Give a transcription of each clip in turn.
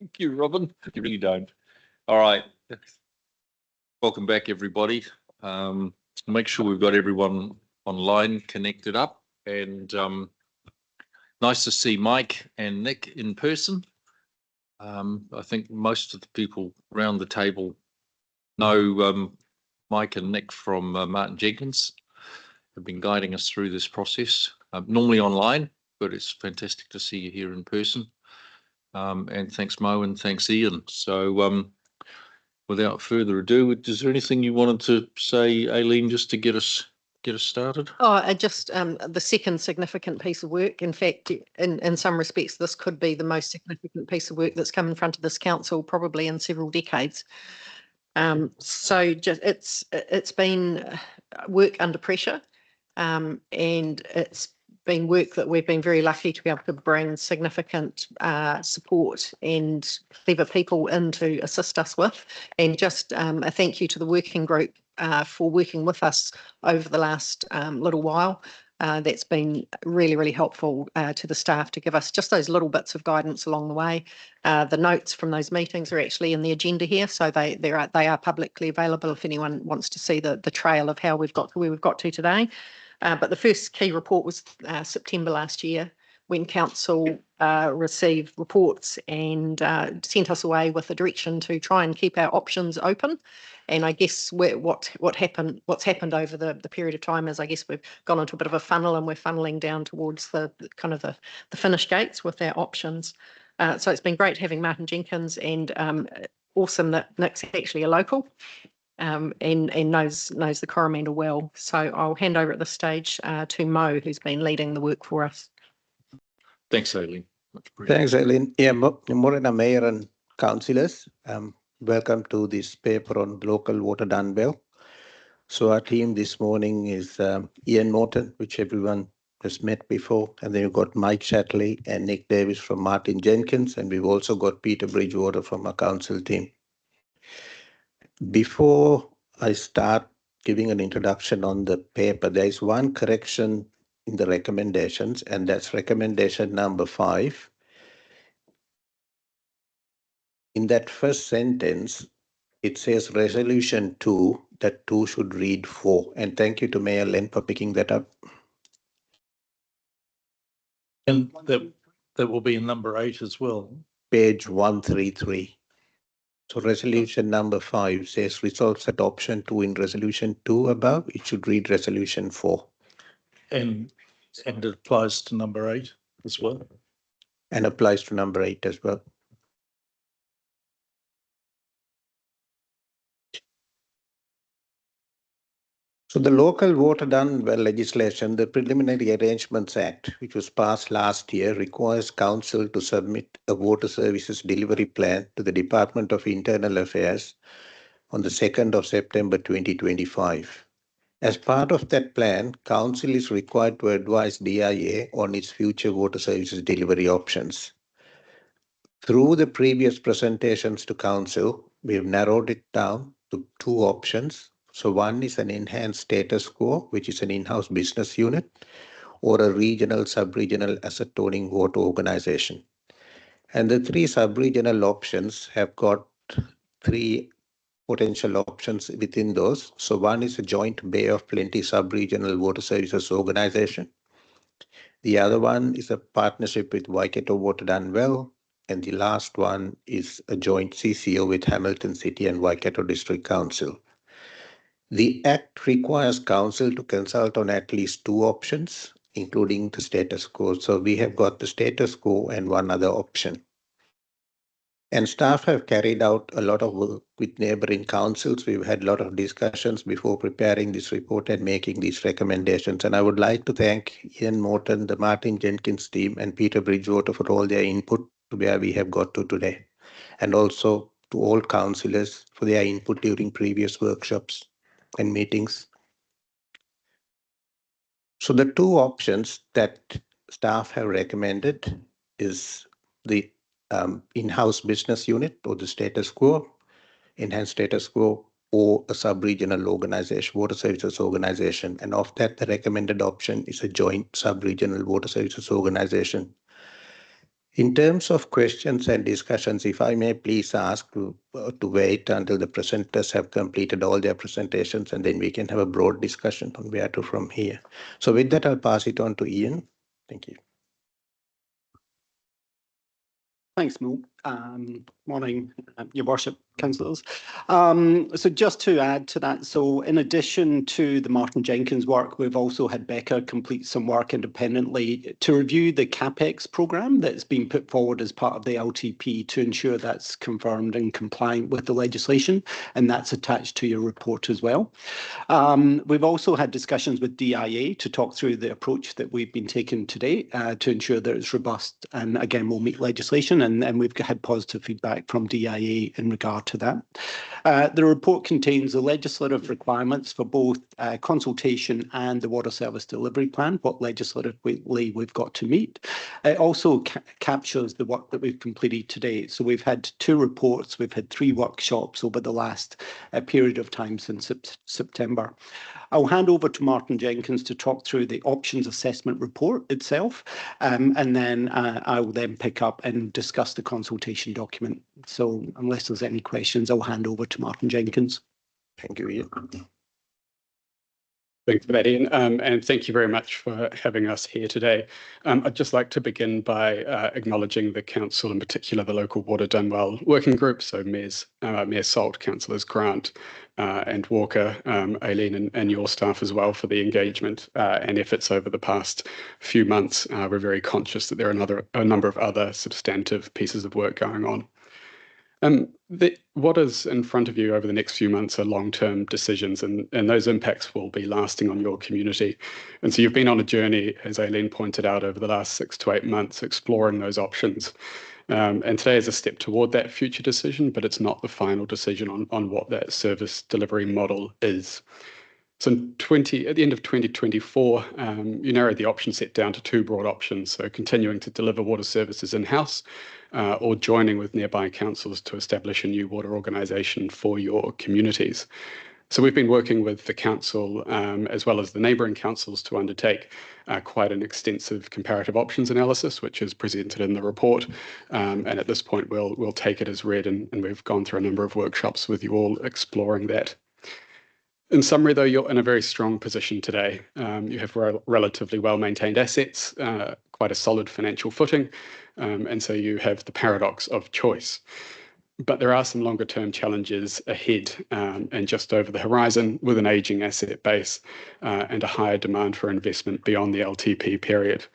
Thank you, Robin. You really don't. All right. Welcome back, everybody. Make sure we've got everyone online connected up, and nice to see Mike and Nick in person. I think most of the people around the table know Mike and Nick from Martin Jenkins, have been guiding us through this process, normally online, but it's fantastic to see you here in person. And thanks, Mo, and thanks, Ian. So without further ado, is there anything you wanted to say, Aileen, just to get us started? Oh, just the second significant piece of work. In fact, in some respects, this could be the most significant piece of work that's come in front of this council probably in several decades. So it's been work under pressure, and it's been work that we've been very lucky to be able to bring significant support and clever people in to assist us with. And just a thank you to the working group for working with us over the last little while. That's been really, really helpful to the staff to give us just those little bits of guidance along the way. The notes from those meetings are actually in the agenda here, so they are publicly available if anyone wants to see the trail of how we've got to where we've got to today. But the first key report was September last year, when council received reports and sent us away with a direction to try and keep our options open. And I guess what's happened over the period of time is, I guess we've gone into a bit of a funnel, and we're funneling down towards the kind of the finish gates with our options. So it's been great having Martin Jenkins, and awesome that Nick's actually a local. And knows the Coromandel well. So I'll hand over at this stage to Mo, who's been leading the work for us. Thanks, Aileen. Thanks, Aileen. Yeah, Morena Mayor and councillors, welcome to this paper on local water done well. So our team this morning is Ian Morton, which everyone has met before, and then you've got Mike Shatley and Nick Davis from Martin Jenkins, and we've also got Peter Bridgewater from our council team. Before I start giving an introduction on the paper, there is one correction in the recommendations, and that's recommendation number 5. In that first sentence, it says resolution 2, that 2 should read 4. And thank you to Mayor Len for picking that up. And that will be in number 8 as well. Page 133. So resolution number 5 says results at option 2 in resolution 2 above. It should read resolution 4. And it applies to number 8 as well. And applies to number 8 as well. So the Local Water Done Well legislation, the Preliminary Arrangements Act, which was passed last year, requires Council to submit a water services delivery plan to the Department of Internal Affairs on the 2nd of September 2025. As part of that plan, Council is required to advise DIA on its future water services delivery options. Through the previous presentations to Council, we have narrowed it down to 2 options. So one is an enhanced status quo, which is an in-house business unit, or a regional, sub-regional asset owning water organization. And the 3 sub-regional options have got 3 potential options within those. So one is a joint Bay of Plenty sub-regional water services organization. The other one is a partnership with Waikato Water Done Well. And the last one is a joint CCO with Hamilton City and Waikato District Council. The Act requires Council to consult on at least 2 options, including the status quo. So we have got the status quo and one other option. And staff have carried out a lot of work with neighbouring councils. We've had a lot of discussions before preparing this report and making these recommendations. And I would like to thank Ian Morton, the Martin Jenkins team, and Peter Bridgewater for all their input to where we have got to today. And also to all councillors for their input during previous workshops and meetings. So the 2 options that staff have recommended is the in-house business unit, or the status quo, enhanced status quo, or a sub-regional organization, water services organization. And of that, the recommended option is a joint sub-regional water services organization. In terms of questions and discussions, if I may please ask to wait until the presenters have completed all their presentations, and then we can have a broad discussion on where to from here. So with that, I'll pass it on to Ian. Thank you. Thanks, Mo. Morning, Your Worship, councillors. So just to add to that, so in addition to the Martin Jenkins work, we've also had Becca complete some work independently to review the CapEx programme that's been put forward as part of the LTP to ensure that's confirmed and compliant with the legislation, and that's attached to your report as well. We've also had discussions with DIA to talk through the approach that we've been taking today to ensure that it's robust and again will meet legislation, and we've had positive feedback from DIA in regard to that. The report contains the legislative requirements for both consultation and the water service delivery plan, what legislatively we've got to meet. It also captures the work that we've completed today. So we've had 2 reports, we've had 3 workshops over the last period of time since September. I'll hand over to Martin Jenkins to talk through the options assessment report itself, and then I will then pick up and discuss the consultation document. So unless there's any questions, I'll hand over to Martin Jenkins. Thank you, Ian. Thanks for that, Ian, and thank you very much for having us here today. I'd just like to begin by acknowledging the council, in particular the local Water Done Well working group, so Mayor Salt, Councillors Grant and Walker, Aileen and your staff as well for the engagement and efforts over the past few months. We're very conscious that there are a number of other substantive pieces of work going on. What is in front of you over the next few months are long-term decisions, and those impacts will be lasting on your community. And so you've been on a journey, as Aileen pointed out, over the last 6 to 8 months, exploring those options. And today is a step toward that future decision, but it's not the final decision on what that service delivery model is. So at the end of 2024, you narrowed the option set down to 2 broad options. So continuing to deliver water services in-house or joining with nearby councils to establish a new water organisation for your communities. So we've been working with the council as well as the neighbouring councils to undertake quite an extensive comparative options analysis, which is presented in the report. And at this point, we'll take it as read, and we've gone through a number of workshops with you all exploring that. In summary, though, you're in a very strong position today. You have relatively well-maintained assets, quite a solid financial footing, and so you have the paradox of choice. But there are some longer-term challenges ahead and just over the horizon with an ageing asset base and a higher demand for investment beyond the LTP period.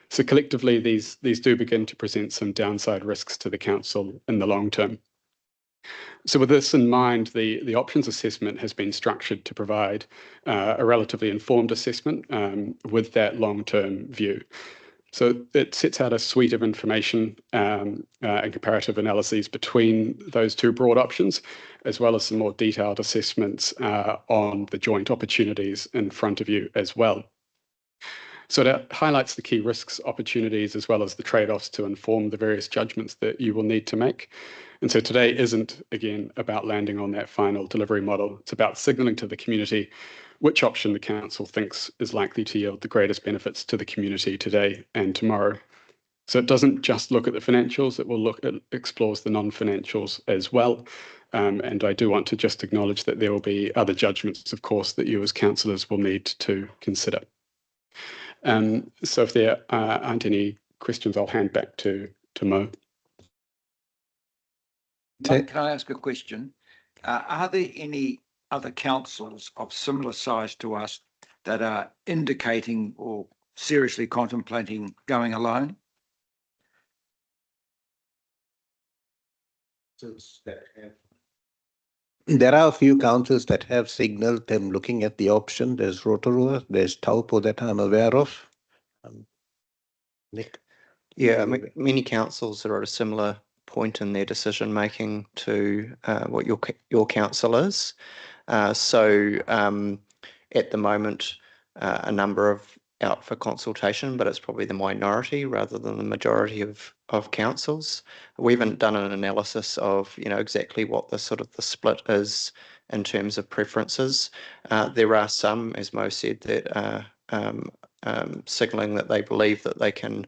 So collectively, these do begin to present some downside risks to the council in the long term. So with this in mind, the options assessment has been structured to provide a relatively informed assessment with that long-term view. So it sets out a suite of information and comparative analyses between those 2 broad options, as well as some more detailed assessments on the joint opportunities in front of you as well. So that highlights the key risks, opportunities, as well as the trade-offs to inform the various judgments that you will need to make. And so today isn't, again, about landing on that final delivery model. It's about signalling to the community which option the council thinks is likely to yield the greatest benefits to the community today and tomorrow. So it doesn't just look at the financials, it explores the non-financials as well. And I do want to just acknowledge that there will be other judgments, of course, that you as councillors will need to consider. So if there aren't any questions, I'll hand back to Mo. Can I ask a question? Are there any other councils of similar size to us that are indicating or seriously contemplating going alone? There are a few councils that have signalled them looking at the option. There's Rotorua, there's Taupo that I'm aware of. Nick? Yeah, many councils are at a similar point in their decision making to what your council is. So at the moment, a number of out for consultation, but it's probably the minority rather than the majority of councils. We haven't done an analysis of exactly what the split is in terms of preferences. There are some, as Mo said, that are signalling that they believe that they can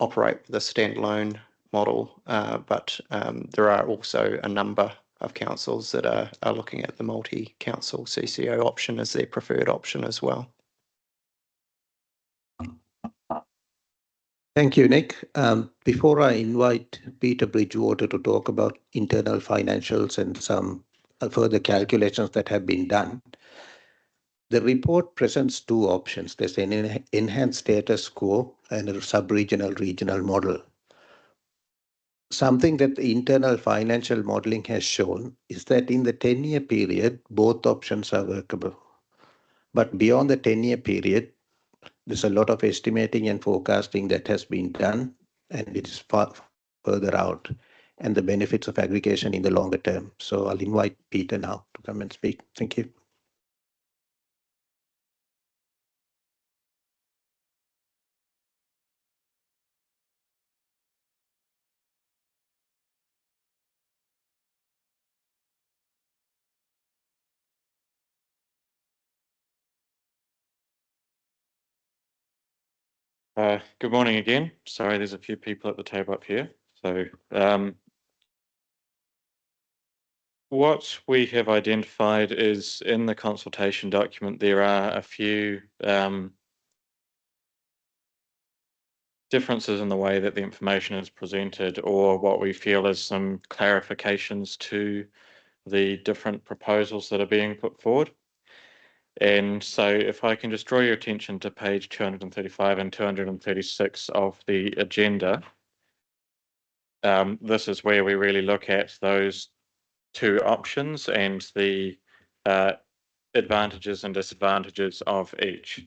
operate with a standalone model, but there are also a number of councils that are looking at the multi-council CCO option as their preferred option as well. Thank you, Nick. Before I invite Peter Bridgewater to talk about internal financials and some further calculations that have been done, the report presents two options. There's an enhanced status quo and a sub-regional regional model. Something that the internal financial modeling has shown is that in the 10-year period, both options are workable. But beyond the 10-year period, there's a lot of estimating and forecasting that has been done, and it is far further out, and the benefits of aggregation in the longer term. So I'll invite Peter now to come and speak. Thank you. Good morning again. Sorry, there's a few people at the table up here. So what we have identified is in the consultation document, there are a few differences in the way that the information is presented, or what we feel is some clarifications to the different proposals that are being put forward. And so if I can just draw your attention to page 235 and 236 of the agenda, this is where we really look at those two options and the advantages and disadvantages of each.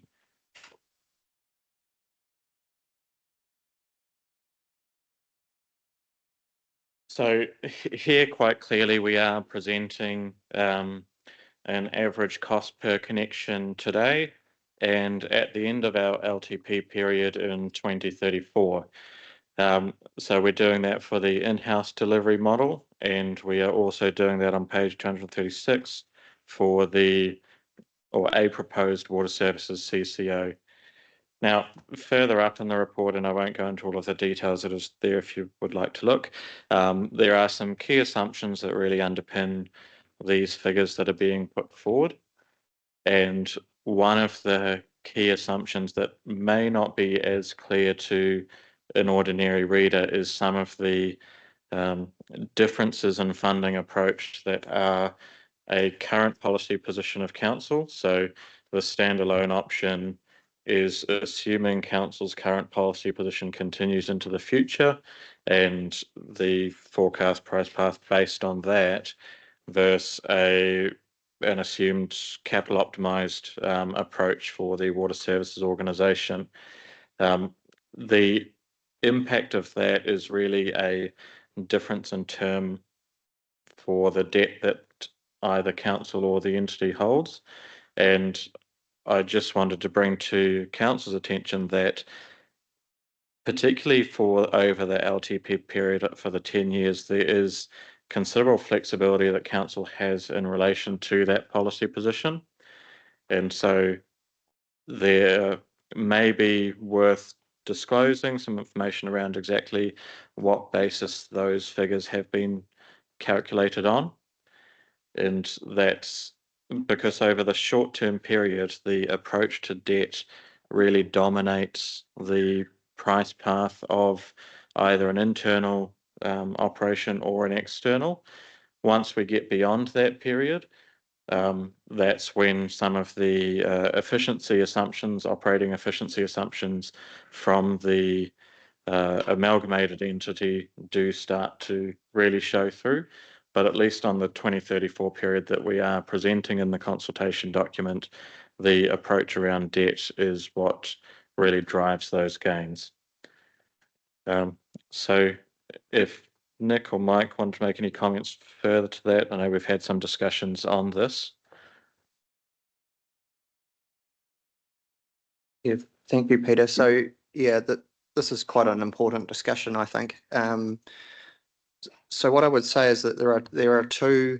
So here quite clearly we are presenting an average cost per connection today and at the end of our LTP period in 2034. So we're doing that for the in-house delivery model, and we are also doing that on page 236 for a proposed water services CCO. Now, further up in the report, and I won't go into all of the details, it is there if you would like to look, there are some key assumptions that really underpin these figures that are being put forward. And one of the key assumptions that may not be as clear to an ordinary reader is some of the differences in funding approach that are a current policy position of council. So the standalone option is assuming council's current policy position continues into the future, and the forecast price path based on that versus an assumed capital optimized approach for the water services organisation. The impact of that is really a difference in term for the debt that either council or the entity holds. And I just wanted to bring to council's attention that particularly for over the LTP period for the 10 years, there is considerable flexibility that council has in relation to that policy position. And so there may be worth disclosing some information around exactly what basis those figures have been calculated on. And that's because over the short-term period, the approach to debt really dominates the price path of either an internal operation or an external. Once we get beyond that period, that's when some of the efficiency assumptions, operating efficiency assumptions from the amalgamated entity do start to really show through. But at least on the 2034 period that we are presenting in the consultation document, the approach around debt is what really drives those gains. So if Nick or Mike want to make any comments further to that, I know we've had some discussions on this. Yeah, thank you, Peter. So yeah, this is quite an important discussion, I think. So what I would say is that there are two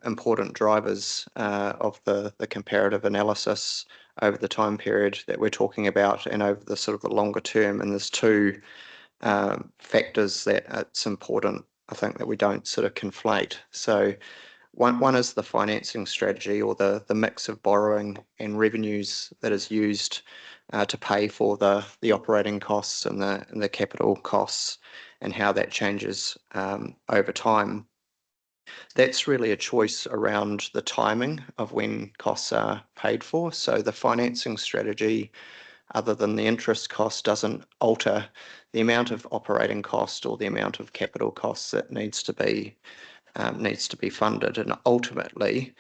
important drivers of the comparative analysis. over the time period that we're talking about and over the sort of the longer term. And there's two factors that it's important, I think, that we don't sort of conflate. So one is the financing strategy, or the mix of borrowing and revenues that is used to pay for the operating costs and the capital costs, and how that changes over time. That's really a choice around the timing of when costs are paid for. So the financing strategy, other than the interest cost, doesn't alter the amount of operating cost or the amount of capital costs that needs to be funded, and ultimately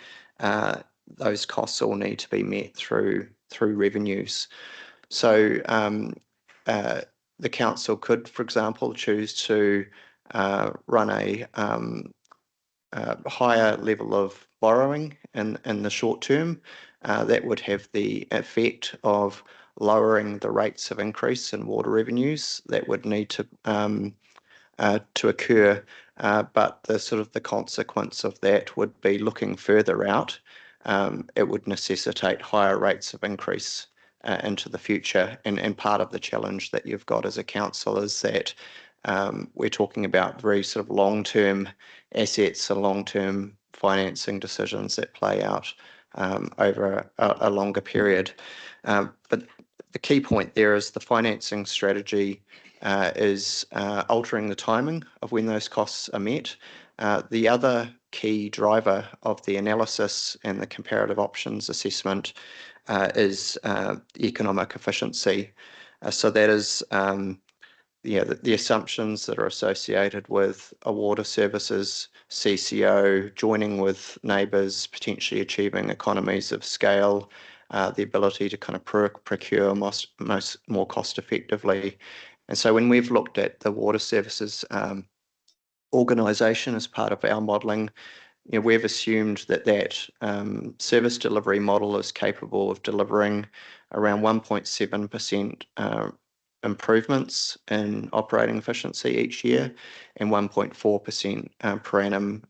those costs all need to be met through revenues. So the council could, for example, choose to run a higher level of borrowing in the short term. That would have the effect of lowering the rates of increase in water revenues that would need to occur, but the consequence of that would be, looking further out, it would necessitate higher rates of increase into the future. And part of the challenge that you've got as a council is that we're talking about very sort of long-term assets and long-term financing decisions that play out over a longer period. But the key point there is the financing strategy is altering the timing of when those costs are met. The other key driver of the analysis and the comparative options assessment is economic efficiency. So that is the assumptions that are associated with a water services CCO joining with neighbours, potentially achieving economies of scale, the ability to kind of procure more cost effectively. And so when we've looked at the water services organisation as part of our modelling, we've assumed that service delivery model is capable of delivering around 1.7% improvements in operating efficiency each year, and 1.4% per annum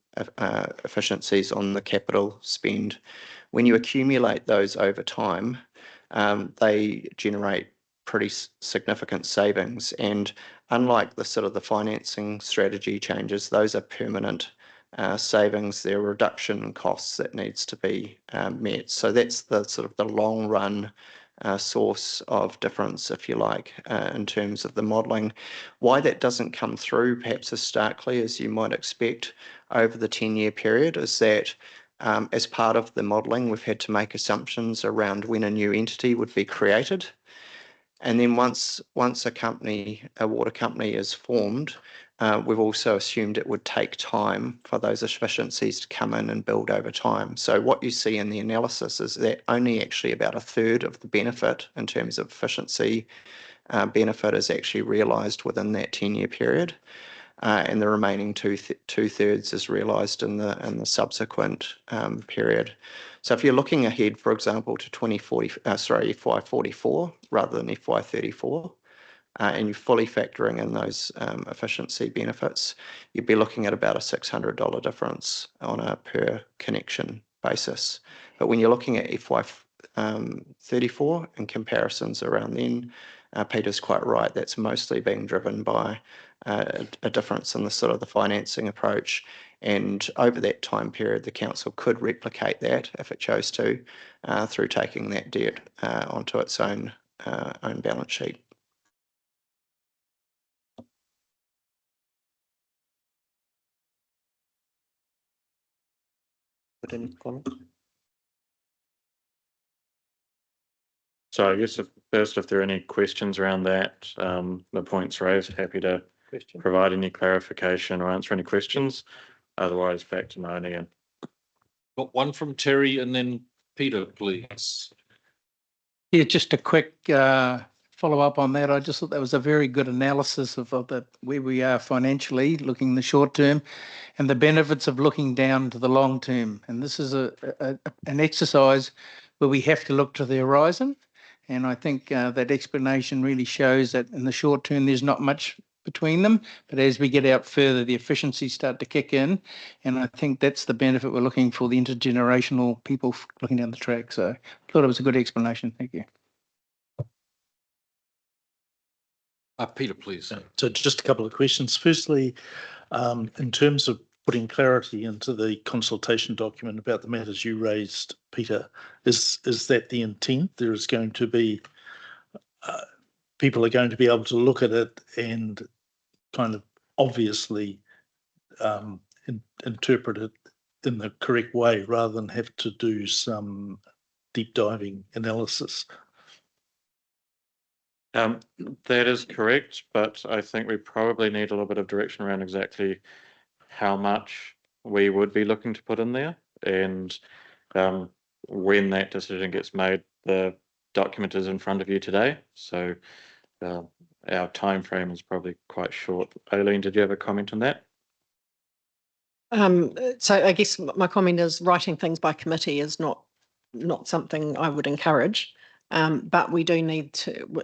efficiencies on the capital spend. When you accumulate those over time, they generate pretty significant savings. And unlike the financing strategy changes, those are permanent savings. They're reduction in costs that needs to be met. So that's the long run source of difference, if you like, in terms of the modelling. Why that doesn't come through perhaps as starkly as you might expect over the 10-year period is that as part of the modelling, we've had to make assumptions around when a new entity would be created. And then once a water company is formed, we've also assumed it would take time for those efficiencies to come in and build over time. So what you see in the analysis is that only actually about a third of the benefit in terms of efficiency benefit is actually realised within that 10-year period. And the remaining two-thirds is realised in the subsequent period. So if you're looking ahead, for example, to FY44 rather than FY34, and you're fully factoring in those efficiency benefits, you'd be looking at about a $600 difference on a per connection basis. But when you're looking at FY34 and comparisons around then, Peter's quite right. That's mostly being driven by a difference in the financing approach. And over that time period, the council could replicate that if it chose to, through taking that debt onto its own balance sheet. Any comments? So I guess if there are any questions around that, the points raised, happy to provide any clarification or answer any questions. Otherwise, back to Moni. And got one from Terry and then Peter, please. Yeah, just a quick follow up on that. I just thought that was a very good analysis of where we are financially, looking the short term, and the benefits of looking down to the long term. And this is an exercise where we have to look to the horizon. And I think that explanation really shows that in the short term, there's not much between them. But as we get out further, the efficiencies start to kick in. And I think that's the benefit we're looking for, the intergenerational people looking down the track. So I thought it was a good explanation. Thank you. Peter, please. So just a couple of questions. Firstly, in terms of putting clarity into the consultation document about the matters you raised, Peter, is that the intent? There is going to be, people are going to be able to look at it and kind of obviously interpret it in the correct way rather than have to do some deep diving analysis. That is correct, but I think we probably need a little bit of direction around exactly how much we would be looking to put in there. And when that decision gets made, the document is in front of you today. So our time frame is probably quite short. Aileen, did you have a comment on that? So I guess my comment is writing things by committee is not something I would encourage. But we do need to,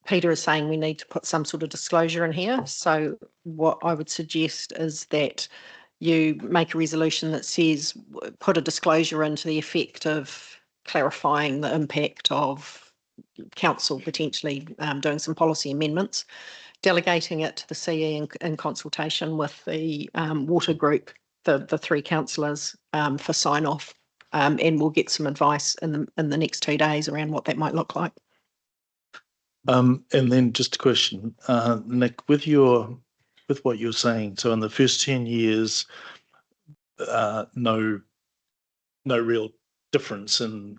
Peter is saying we need to put some sort of disclosure in here. So what I would suggest is that you make a resolution that says, put a disclosure into the effect of clarifying the impact of council potentially doing some policy amendments, delegating it to the CE in consultation with the water group, the three councillors for sign off. And we'll get some advice in the next 2 days around what that might look like. And then just a question, Nick, with what you're saying, so in the first 10 years, no real difference in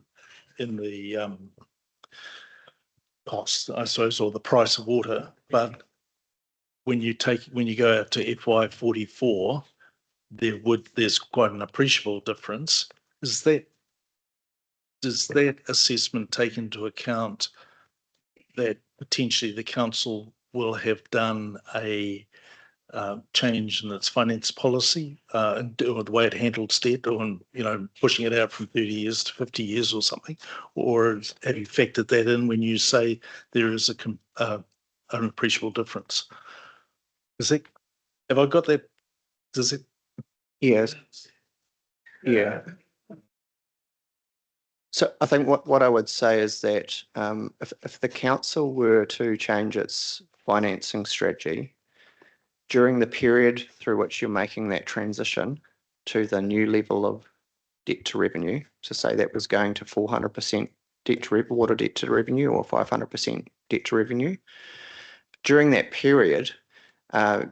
the cost, I suppose, or the price of water, but when you go out to FY44, there's quite an appreciable difference. Does that assessment take into account that potentially the council will have done a change in its finance policy or the way it handles debt, or pushing it out from 30 years to 50 years or something? Or have you factored that in when you say there is an appreciable difference? Have I got that? Does it? Yes. Yeah. So I think what I would say is that if the council were to change its financing strategy during the period through which you're making that transition to the new level of debt to revenue, to say that was going to 400% water debt to revenue or 500% debt to revenue, during that period, that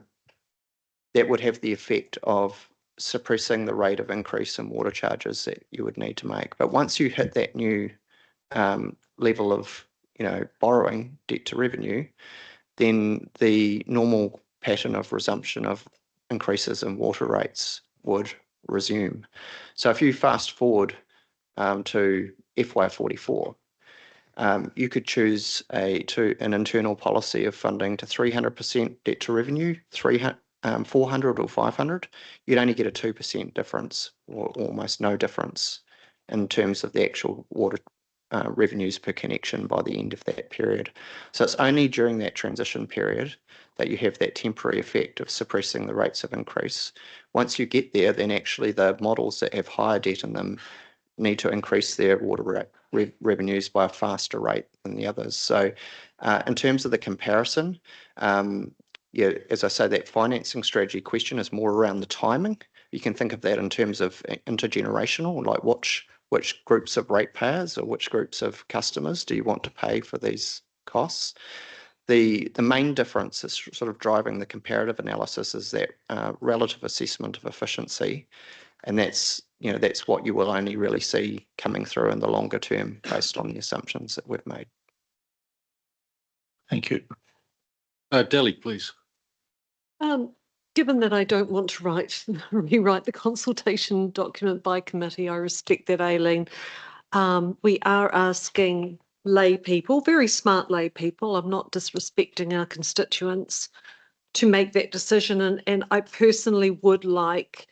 would have the effect of suppressing the rate of increase in water charges that you would need to make. But once you hit that new level of borrowing debt to revenue, then the normal pattern of resumption of increases in water rates would resume. So if you fast forward to FY44, you could choose an internal policy of funding to 300% debt to revenue, 400 or 500, you'd only get a 2% difference or almost no difference in terms of the actual water revenues per connection by the end of that period. So it's only during that transition period that you have that temporary effect of suppressing the rates of increase. Once you get there, then actually the models that have higher debt in them need to increase their water revenues by a faster rate than the others. So in terms of the comparison, as I say, that financing strategy question is more around the timing. You can think of that in terms of intergenerational, like which groups of ratepayers or which groups of customers do you want to pay for these costs. The main difference is sort of driving the comparative analysis is that relative assessment of efficiency, and that's what you will only really see coming through in the longer term based on the assumptions that we've made. Thank you. Delly, please. Given that I don't want to rewrite the consultation document by committee, I respect that, Aileen. We are asking lay people, very smart lay people, I'm not disrespecting our constituents, to make that decision. And I personally would like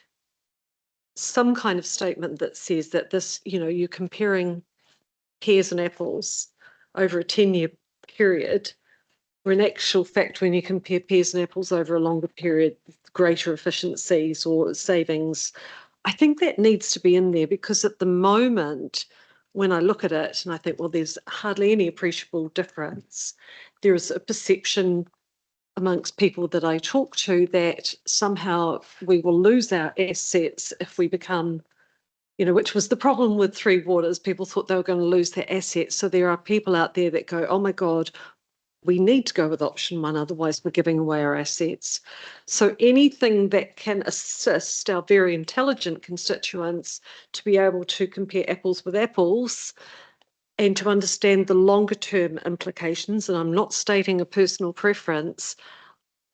some kind of statement that says that this, you're comparing pears and apples over a 10-year period. Or in actual fact, when you compare pears and apples over a longer period, greater efficiencies or savings, I think that needs to be in there, because at the moment, when I look at it and I think, well, there's hardly any appreciable difference, there is a perception amongst people that I talk to that somehow we will lose our assets if we become, which was the problem with Three Waters. People thought they were going to lose their assets. So there are people out there that go, oh my God, we need to go with option one, otherwise we're giving away our assets. So anything that can assist our very intelligent constituents to be able to compare apples with apples and to understand the longer term implications, and I'm not stating a personal preference,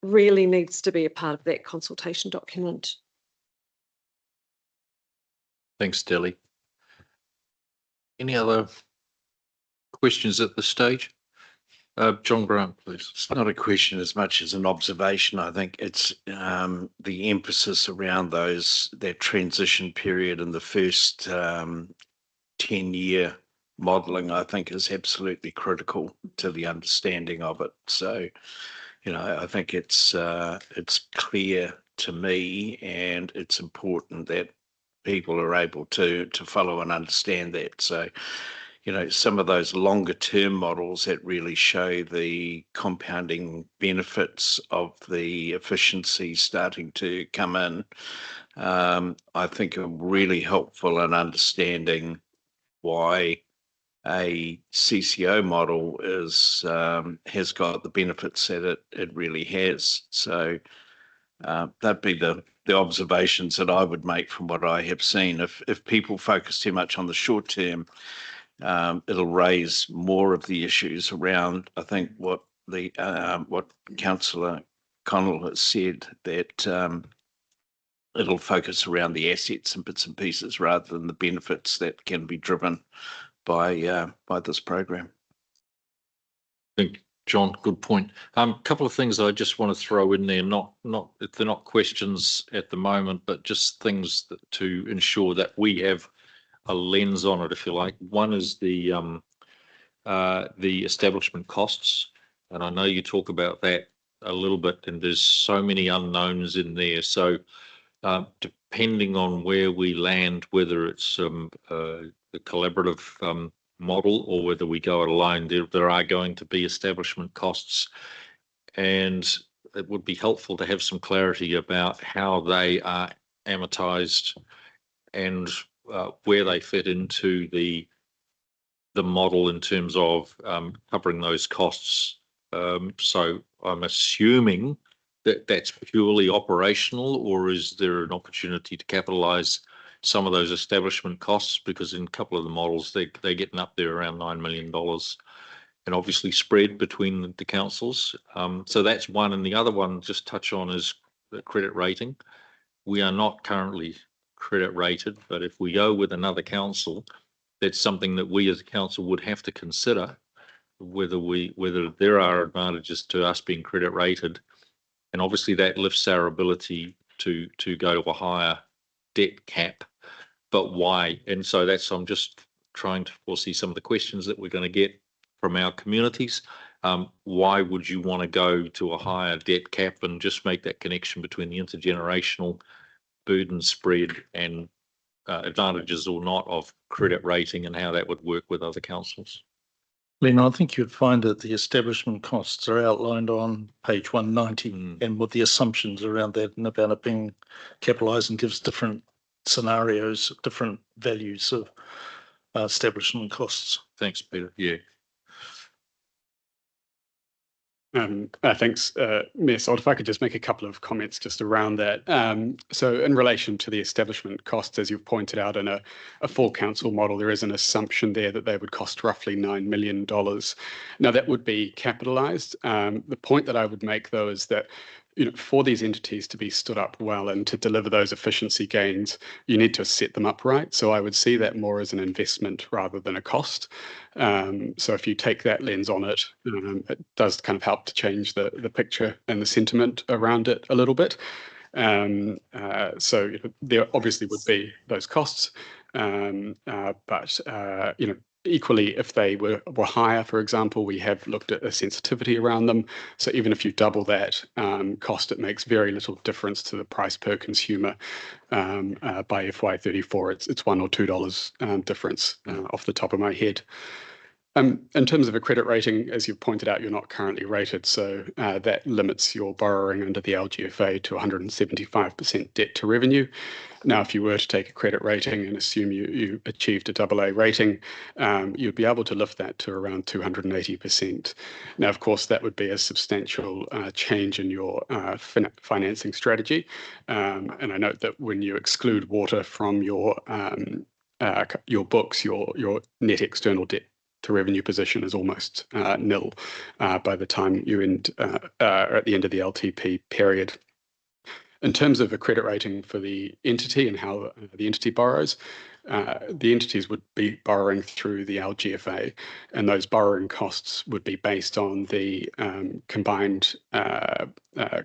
really needs to be a part of that consultation document. Thanks, Delly. Any other questions at this stage? John Grant, please. It's not a question as much as an observation. I think it's the emphasis around that transition period in the first 10-year modelling, I think, is absolutely critical to the understanding of it. So, I think it's clear to me, and it's important that people are able to follow and understand that. So, some of those longer term models that really show the compounding benefits of the efficiency starting to come in, I think are really helpful in understanding why a CCO model has got the benefits that it really has. So that'd be the observations that I would make from what I have seen. If people focus too much on the short term, it'll raise more of the issues around, I think, what Councillor Connell has said, that it'll focus around the assets and bits and pieces rather than the benefits that can be driven by this program. I think, John, good point. A couple of things I just want to throw in there, not they're not questions at the moment, but just things to ensure that we have a lens on it, if you like. One is the establishment costs, and I know you talk about that a little bit, and there's so many unknowns in there. So depending on where we land, whether it's the collaborative model or whether we go it alone, there are going to be establishment costs, and it would be helpful to have some clarity about how they are amortized and where they fit into the model in terms of covering those costs. So I'm assuming that that's purely operational, or is there an opportunity to capitalise some of those establishment costs? Because in a couple of the models, they're getting up there around $9 million, and obviously spread between the councils. So that's one. And the other one, just touch on, is the credit rating. We are not currently credit rated, but if we go with another council, that's something that we as a council would have to consider, whether there are advantages to us being credit rated, and obviously that lifts our ability to go to a higher debt cap. But why? And so I'm just trying to foresee some of the questions that we're going to get from our communities. Why would you want to go to a higher debt cap, and just make that connection between the intergenerational burden spread and advantages or not of credit rating, and how that would work with other councils? Lena, I think you'd find that the establishment costs are outlined on page 190, and with the assumptions around that and about it being capitalised, and gives different scenarios, different values of establishment costs. Thanks, Peter. Yeah. Thanks, Mayor Salt. If I could just make a couple of comments just around that. So in relation to the establishment costs, as you've pointed out, in a full council model, there is an assumption there that they would cost roughly $9 million. Now, that would be capitalised. The point that I would make, though, is that for these entities to be stood up well and to deliver those efficiency gains, you need to set them up right. So I would see that more as an investment rather than a cost. So if you take that lens on it, it does kind of help to change the picture and the sentiment around it a little bit. So there obviously would be those costs, but Equally, if they were higher, for example, we have looked at a sensitivity around them. So even if you double that cost, it makes very little difference to the price per consumer. By FY34, it's $1 or $2 difference off the top of my head. In terms of a credit rating, as you've pointed out, you're not currently rated, so that limits your borrowing under the LGFA to 175% debt to revenue. Now, if you were to take a credit rating and assume you achieved a AA rating, you'd be able to lift that to around 280%. Now, of course, that would be a substantial change in your financing strategy. And I note that when you exclude water from your books, your net external debt to revenue position is almost nil by the time you end at the end of the LTP period. In terms of a credit rating for the entity and how the entity borrows, the entities would be borrowing through the LGFA, and those borrowing costs would be based on the combined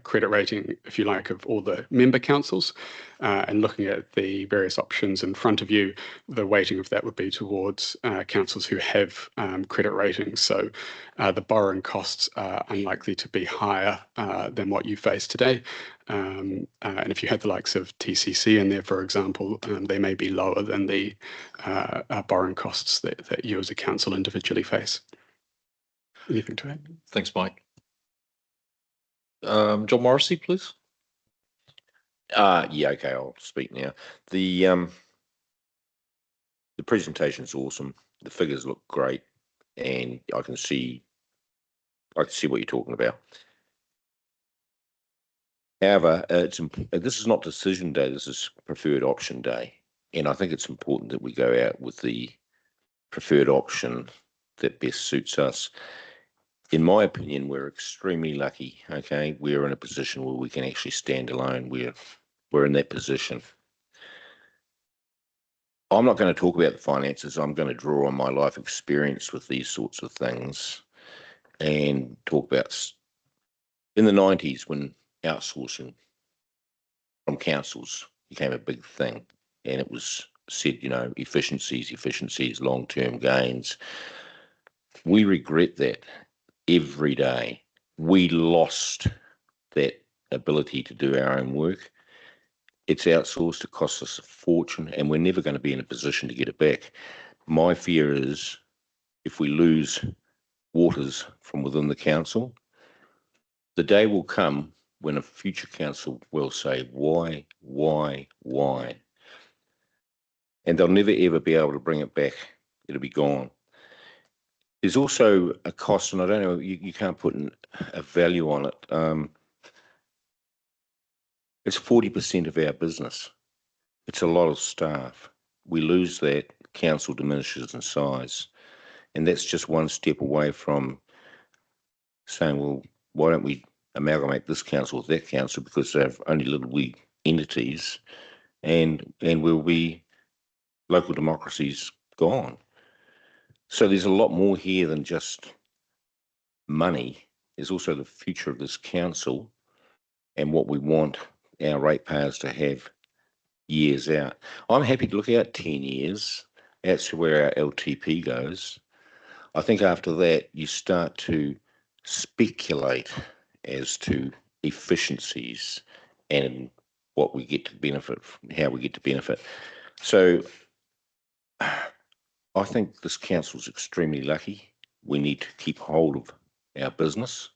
credit rating, if you like, of all the member councils. And looking at the various options in front of you, the weighting of that would be towards councils who have credit ratings. So the borrowing costs are unlikely to be higher than what you face today. And if you had the likes of TCC in there, for example, they may be lower than the borrowing costs that you as a council individually face. Anything to add? Thanks, Mike. John Morrissey, please. Yeah, okay, I'll speak now. The presentation's awesome. The figures look great, and I can see what you're talking about. However, this is not decision day, this is preferred option day. And I think it's important that we go out with the preferred option that best suits us. In my opinion, we're extremely lucky, okay? We're in a position where we can actually stand alone. We're in that position. I'm not going to talk about the finances. I'm going to draw on my life experience with these sorts of things and talk about in the 90s when outsourcing from councils became a big thing, and it was said, efficiencies, long-term gains. We regret that every day. We lost that ability to do our own work. It's outsourced, it costs us a fortune, and we're never going to be in a position to get it back. My fear is if we lose waters from within the council, the day will come when a future council will say, why? And they'll never ever be able to bring it back. It'll be gone. There's also a cost, and I don't know, you can't put a value on it. It's 40% of our business. It's a lot of staff. We lose that, council diminishes in size. And that's just one step away from saying, well, why don't we amalgamate this council with that council because they're only little wee entities, and we'll be local democracy's gone. So there's a lot more here than just money. There's also the future of this council and what we want our ratepayers to have years out. I'm happy to look out 10 years. That's where our LTP goes. I think after that, you start to speculate as to efficiencies and what we get to benefit, how we get to benefit. So I think this council's extremely lucky. We need to keep hold of our business.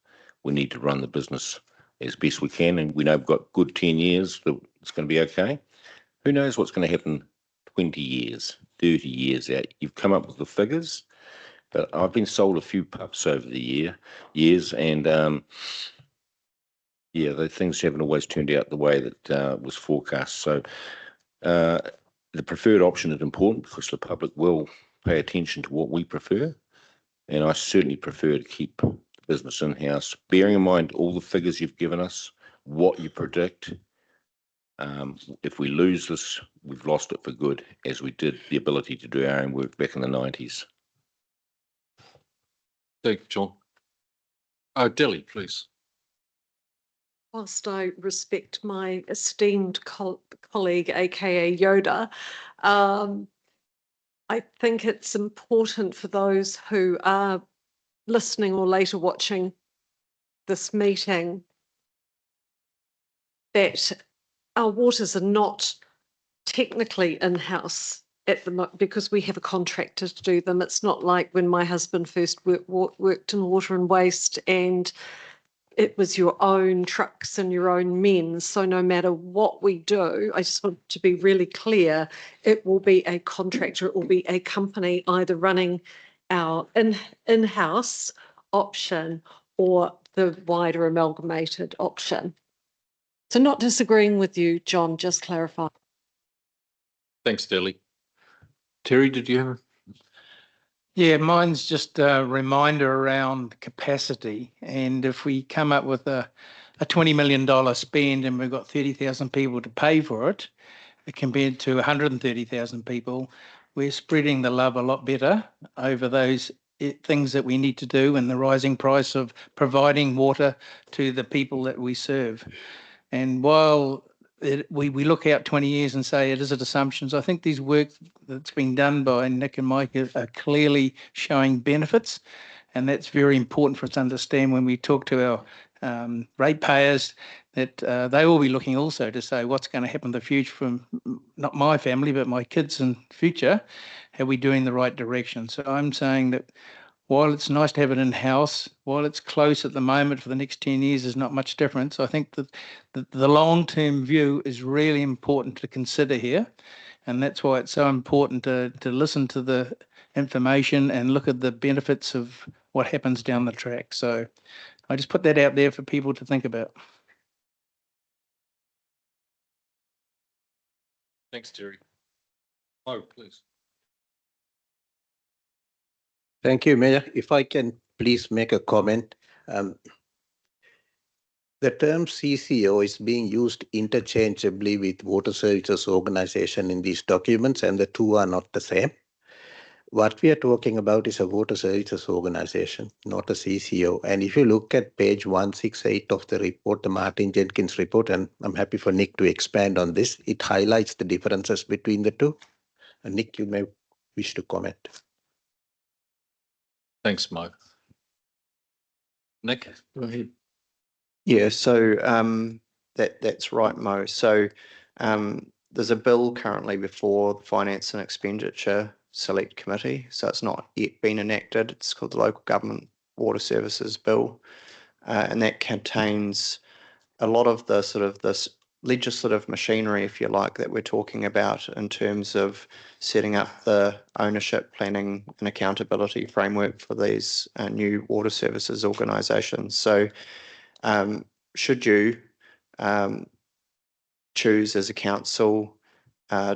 We need to run the business as best we can, and we know we've got good 10 years that it's going to be okay. Who knows what's going to happen 20 years, 30 years out? You've come up with the figures, but I've been sold a few pups over the years, and yeah, the things haven't always turned out the way that was forecast. So the preferred option is important because the public will pay attention to what we prefer, and I certainly prefer to keep business in-house, bearing in mind all the figures you've given us, what you predict. If we lose this, we've lost it for good, as we did the ability to do our own work back in the 90s. Thank you, John. Delhi, please. Whilst I respect my esteemed colleague, aka Yoda, I think it's important for those who are listening or later watching this meeting that our waters are not technically in-house at the because we have a contractor to do them. It's not like when my husband first worked in water and waste and it was your own trucks and your own men. So no matter what we do, I just want to be really clear, it will be a contractor, it will be a company either running our in-house option or the wider amalgamated option. So not disagreeing with you, John, just clarify. Thanks, Deli. Terry, did you have? Yeah, mine's just a reminder around capacity. And if we come up with a $20 million spend and we've got 30,000 people to pay for it, compared to 130,000 people, we're spreading the love a lot better over those things that we need to do and the rising price of providing water to the people that we serve. And while we look out 20 years and say it is at assumptions, I think these work that's been done by Nick and Mike are clearly showing benefits. And that's very important for us to understand when we talk to our ratepayers, that they will be looking also to say what's going to happen in the future from not my family, but my kids in future. Are we doing the right direction? So I'm saying that while it's nice to have it in-house, while it's close at the moment for the next 10 years, there's not much difference. I think that the long-term view is really important to consider here. And that's why it's so important to listen to the information and look at the benefits of what happens down the track. So I just put that out there for people to think about. Thanks, Terry. Oh, please. Thank you, Mayor. If I can please make a comment. The term CCO is being used interchangeably with water services organization in these documents, and the two are not the same. What we are talking about is a water services organization, not a CCO. And if you look at page 168 of the report, the Martin Jenkins report, and I'm happy for Nick to expand on this, it highlights the differences between the two. And Nick, you may wish to comment. Thanks, Mike. Nick, go ahead. Yeah, so that's right, Mo. So there's a bill currently before the Finance and Expenditure Select Committee. So it's not yet been enacted. It's called the Local Government Water Services Bill. And that contains a lot of the sort of this legislative machinery, if you like, that we're talking about in terms of setting up the ownership, planning and accountability framework for these new water services organisations. So should you choose as a council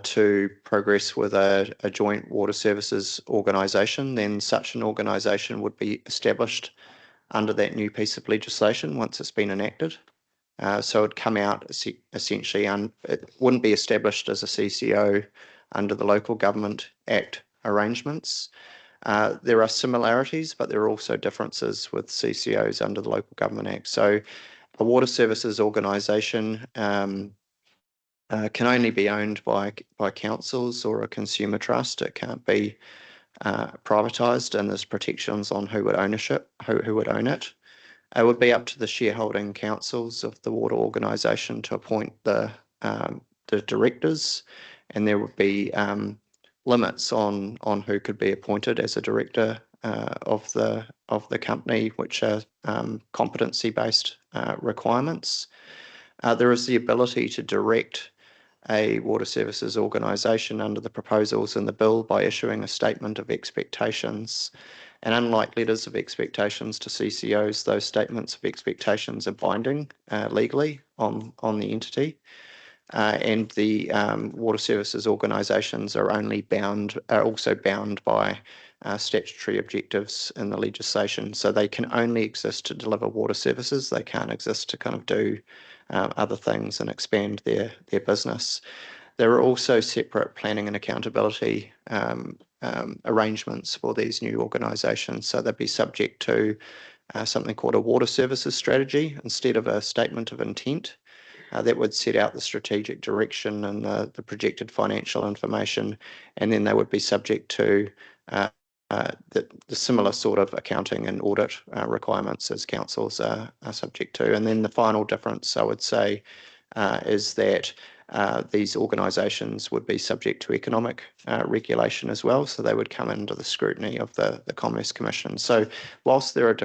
to progress with a joint water services organisation, then such an organisation would be established under that new piece of legislation once it's been enacted. So it'd come out essentially, it wouldn't be established as a CCO under the Local Government Act arrangements. There are similarities, but there are also differences with CCOs under the Local Government Act. So a water services organisation can only be owned by councils or a consumer trust. It can't be privatised, and there's protections on who would own it. It would be up to the shareholding councils of the water organisation to appoint the directors, and there would be limits on who could be appointed as a director of the company, which are competency-based requirements. There is the ability to direct a water services organisation under the proposals in the bill by issuing a statement of expectations. And unlike letters of expectations to CCOs, those statements of expectations are binding legally on the entity. And the water services organisations are also bound by statutory objectives in the legislation. So they can only exist to deliver water services. They can't exist to kind of do other things and expand their business. There are also separate planning and accountability arrangements for these new organisations. So they'd be subject to something called a water services strategy instead of a statement of intent. that would set out the strategic direction and the projected financial information, and then they would be subject to the similar sort of accounting and audit requirements as councils are subject to. And then the final difference, I would say, is that these organisations would be subject to economic regulation as well, so they would come under the scrutiny of the Commerce Commission. So whilst there are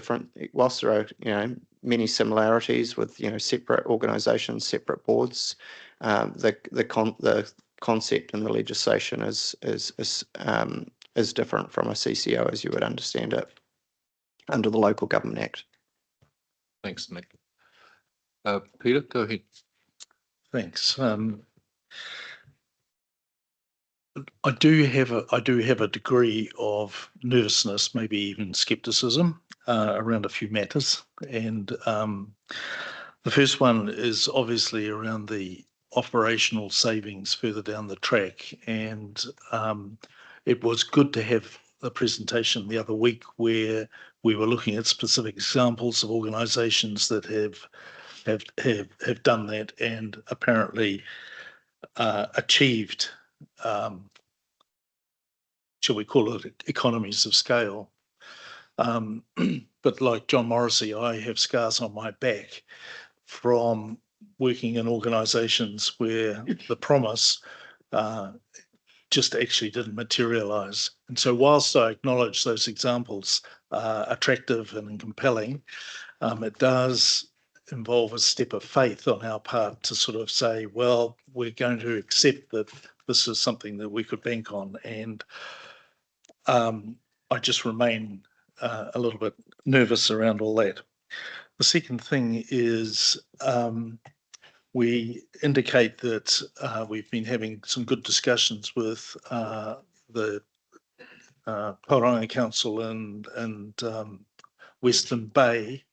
many similarities with separate organisations, separate boards, the concept and the legislation is different from a CCO as you would understand it under the Local Government Act. Thanks, Nick. Peter, go ahead. Thanks. I do have a degree of nervousness, maybe even scepticism around a few matters, and the first one is obviously around the operational savings further down the track, and it was good to have the presentation the other week where we were looking at specific examples of organisations that have done that and apparently achieved, shall we call it, economies of scale. But like John Morrissey, I have scars on my back from working in organisations where the promise just actually didn't materialise. And so whilst I acknowledge those examples are attractive and compelling, it does involve a step of faith on our part to sort of say, well, we're going to accept that this is something that we could bank on. And I just remain a little bit nervous around all that. The second thing is we indicate that we've been having some good discussions with the Tauranga Council and Western Bay.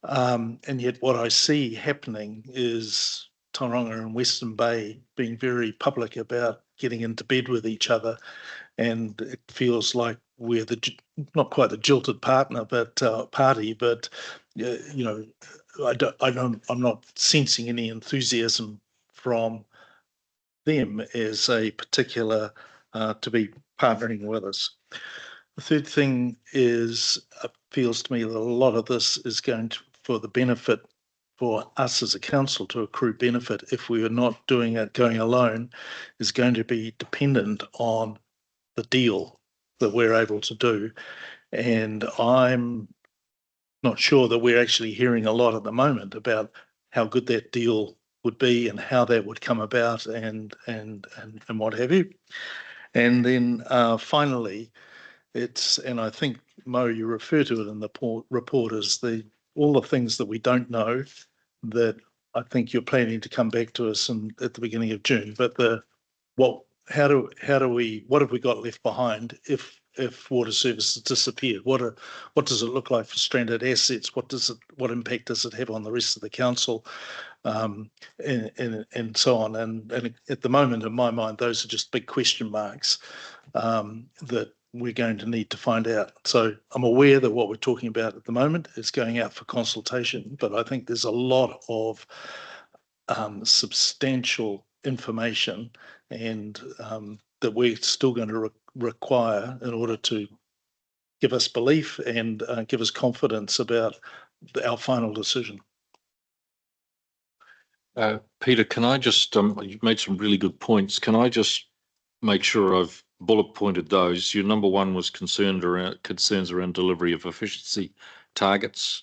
And yet what I see happening is Tauranga and Western Bay being very public about getting into bed with each other. And it feels like we're not quite the jilted partner, but party, but I'm not sensing any enthusiasm from them as a particular to be partnering with us. The third thing is, feels to me that a lot of this is going to, for the benefit for us as a council to accrue benefit if we are not doing it going alone, is going to be dependent on the deal that we're able to do. And I'm not sure that we're actually hearing a lot at the moment about how good that deal would be and how that would come about and what have you. And then finally, and I think, Mo, you refer to it in the report as all the things that we don't know that I think you're planning to come back to us at the beginning of June. But what have we got left behind if water services disappeared? What does it look like for stranded assets? What impact does it have on the rest of the council? And so on. And at the moment, in my mind, those are just big question marks that we're going to need to find out. So I'm aware that what we're talking about at the moment is going out for consultation, but I think there's a lot of substantial information and that we're still going to require in order to give us belief and give us confidence about our final decision. Peter, can I just, you've made some really good points. Can I just make sure I've bullet pointed those? Your number one was concerns around delivery of efficiency targets.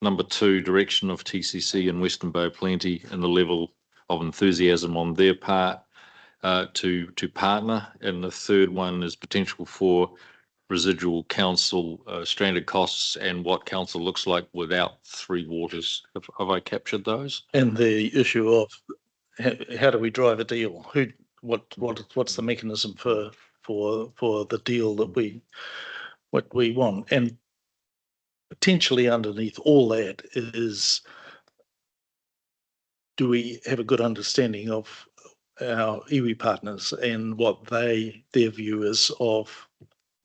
Number two, direction of TCC and Western Bay Plenty and the level of enthusiasm on their part to partner. And the third one is potential for residual council stranded costs and what council looks like without Three Waters. Have I captured those? And the issue of how do we drive a deal? What's the mechanism for the deal that we want? And potentially underneath all that is, do we have a good understanding of our iwi partners and what their view is of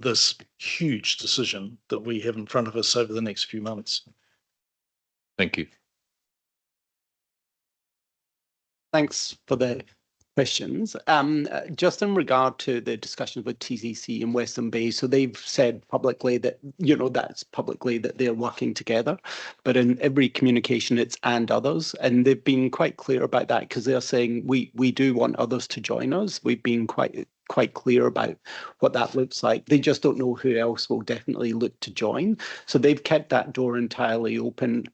this huge decision that we have in front of us over the next few months? Thank you. Thanks for the questions. Just in regard to the discussions with TCC and Western Bay, so they've said publicly that, that's publicly that they're working together, but in every communication it's and others, and they've been quite clear about that because they're saying we do want others to join us. We've been quite clear about what that looks like. They just don't know who else will definitely look to join. So they've kept that door entirely open.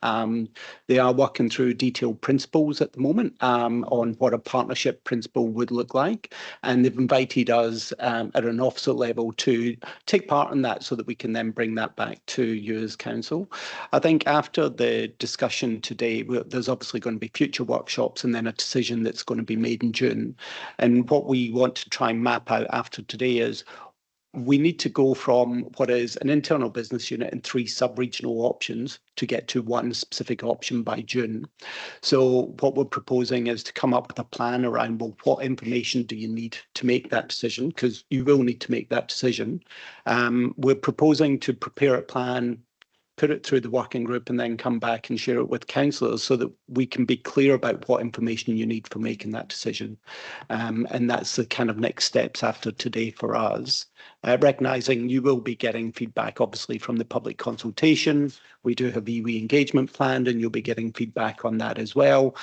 They are working through detailed principles at the moment on what a partnership principle would look like. And they've invited us at an officer level to take part in that so that we can then bring that back to you as council. I think after the discussion today, there's obviously going to be future workshops and then a decision that's going to be made in June. And what we want to try and map out after today is we need to go from what is an internal business unit and 3 sub-regional options to get to one specific option by June. So what we're proposing is to come up with a plan around, well, what information do you need to make that decision? Because you will need to make that decision. We're proposing to prepare a plan, put it through the working group and then come back and share it with councillors so that we can be clear about what information you need for making that decision. And that's the kind of next steps after today for us. Recognising you will be getting feedback, obviously, from the public consultation. We do have iwi engagement planned and you'll be getting feedback on that as well.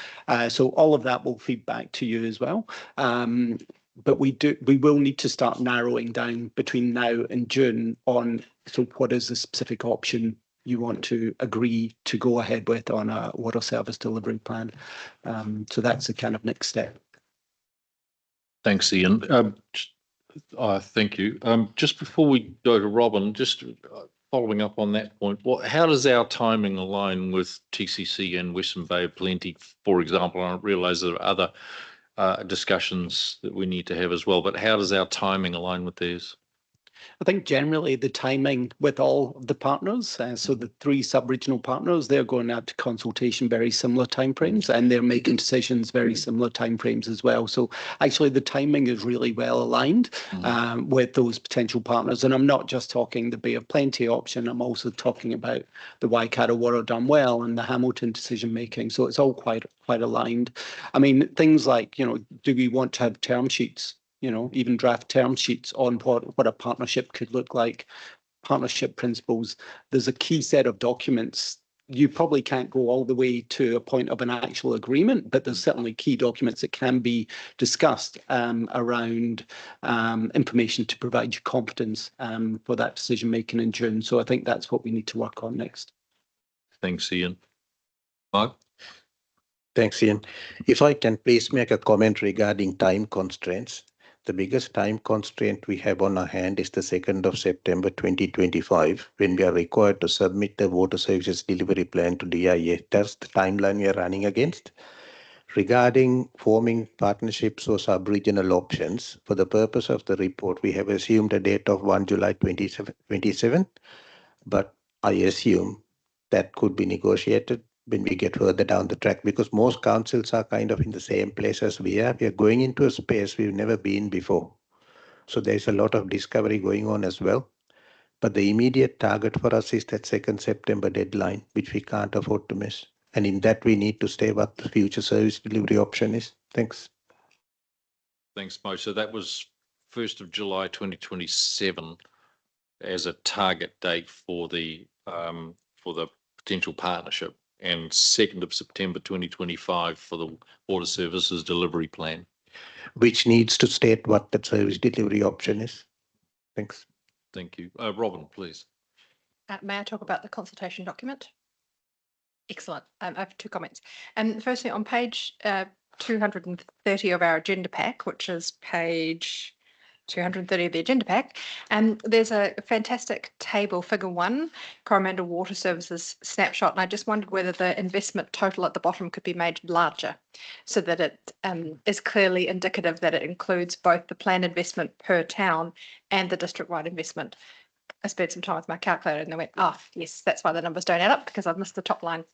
So all of that will feed back to you as well. But we will need to start narrowing down between now and June on so what is the specific option you want to agree to go ahead with on a water service delivery plan. So that's the kind of next step. Thanks, Ian. Thank you. Just before we go to Robin, just following up on that point, how does our timing align with TCC and Western Bay of Plenty, for example? I realise there are other discussions that we need to have as well, but how does our timing align with theirs? I think generally the timing with all of the partners, so the 3 sub-regional partners, they're going out to consultation very similar timeframes and they're making decisions very similar timeframes as well. So actually the timing is really well aligned with those potential partners. And I'm not just talking the Bay of Plenty option, I'm also talking about the Waikato Water Done Well and the Hamilton decision making. So it's all quite aligned. I mean, things like, do we want to have term sheets? Even draft term sheets on what a partnership could look like, partnership principles. There's a key set of documents. You probably can't go all the way to a point of an actual agreement, but there's certainly key documents that can be discussed around information to provide you confidence for that decision making in June. So I think that's what we need to work on next. Thanks, Ian. Mark? Thanks, Ian. If I can please make a comment regarding time constraints. The biggest time constraint we have on our hand is the 2nd of September 2025, when we are required to submit the water services delivery plan to DIA. That's the timeline we are running against. Regarding forming partnerships or sub-regional options, for the purpose of the report, we have assumed a date of 1 July 2027, but I assume that could be negotiated when we get further down the track, because most councils are kind of in the same place as we are. We are going into a space we've never been before. So there's a lot of discovery going on as well. But the immediate target for us is that 2nd September deadline, which we can't afford to miss. And in that, we need to stay what the future service delivery option is. Thanks. Thanks, Mo. So that was 1st of July 2027 as a target date for the potential partnership, and 2nd of September 2025 for the water services delivery plan. Which needs to state what the service delivery option is. Thanks. Thank you. Robin, please. May I talk about the consultation document? Excellent. I have 2 comments. Firstly, on page 230 of our agenda pack, which is page 230 of the agenda pack, there's a fantastic table, figure 1, Coromandel Water Services snapshot, and I just wondered whether the investment total at the bottom could be made larger so that it is clearly indicative that it includes both the planned investment per town and the district-wide investment. I spent some time with my calculator and they went, yes, that's why the numbers don't add up, because I've missed the top line.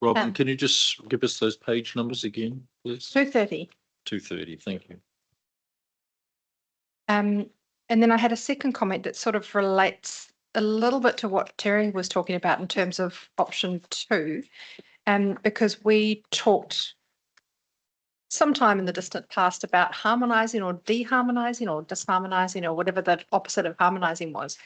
Robin, can you just give us those page numbers again, please? 230. 230, thank you. And then I had a second comment that sort of relates a little bit to what Terry was talking about in terms of option 2, because we talked sometime in the distant past about harmonising or deharmonising or disharmonising or whatever the opposite of harmonising was.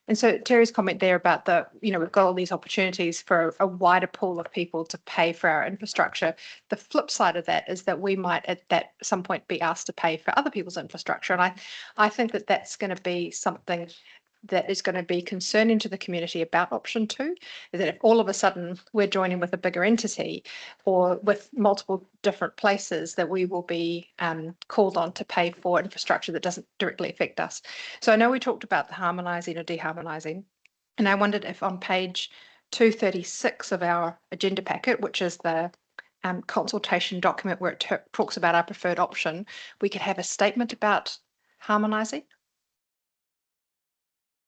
And so Terry's comment there about we've got all these opportunities for a wider pool of people to pay for our infrastructure. The flip side of that is that we might at some point be asked to pay for other people's infrastructure. And I think that that's going to be something that is going to be concerning to the community about option 2, is that if all of a sudden we're joining with a bigger entity or with multiple different places, that we will be called on to pay for infrastructure that doesn't directly affect us. So I know we talked about the harmonising or deharmonising, and I wondered if on page 236 of our agenda packet, which is the consultation document where it talks about our preferred option, we could have a statement about harmonising.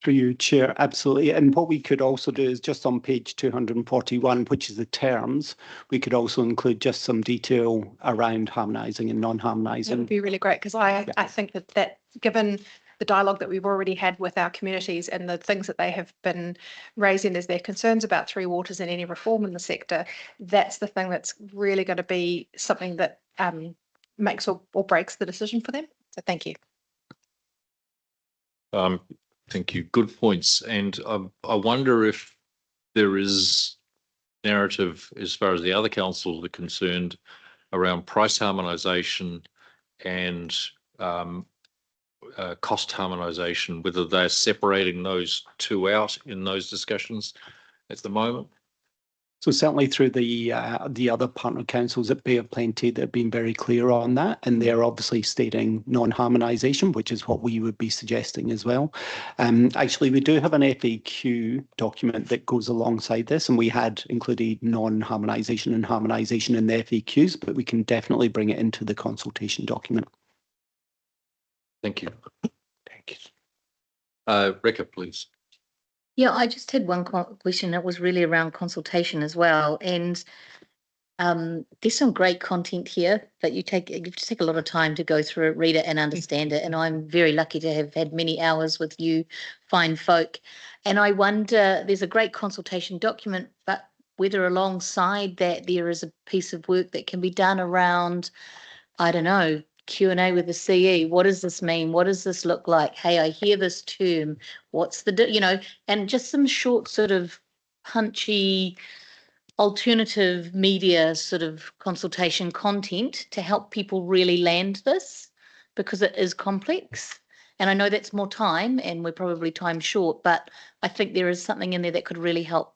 Through you, Chair, absolutely. And what we could also do is just on page 241, which is the terms, we could also include just some detail around harmonising and That non-harmonising. would be really great, because I think that given the dialogue that we've already had with our communities and the things that they have been raising as their concerns about Three Waters and any reform in the sector, that's the thing that's really going to be something that makes or breaks the decision for them. So thank you. Thank you. Good points. And I wonder if there is narrative as far as the other councils are concerned around price harmonisation and cost harmonisation, whether they're separating those two out in those discussions at the moment. So certainly through the other partner councils at Bay of Plenty, they've been very clear on that, and they're obviously stating non-harmonisation, which is what we would be suggesting as well. Actually, we do have an FAQ document that goes alongside this, and we had included non-harmonisation and harmonisation in the FAQs, but we can definitely bring it into the consultation document. Thank you. Thank you. Rebecca, please. Yeah, I just had one question that was really around consultation as well. And there's some great content here that you take a lot of time to go through it, read it and understand it. And I'm very lucky to have had many hours with you fine folk. And I wonder, there's a great consultation document, but whether alongside that there is a piece of work that can be done around, I don't know, Q&A with the CE. What does this mean? What does this look like? Hey, I hear this term. What's the, and just some short sort of punchy alternative media sort of consultation content to help people really land this, because it is complex. And I know that's more time and we're probably time short, but I think there is something in there that could really help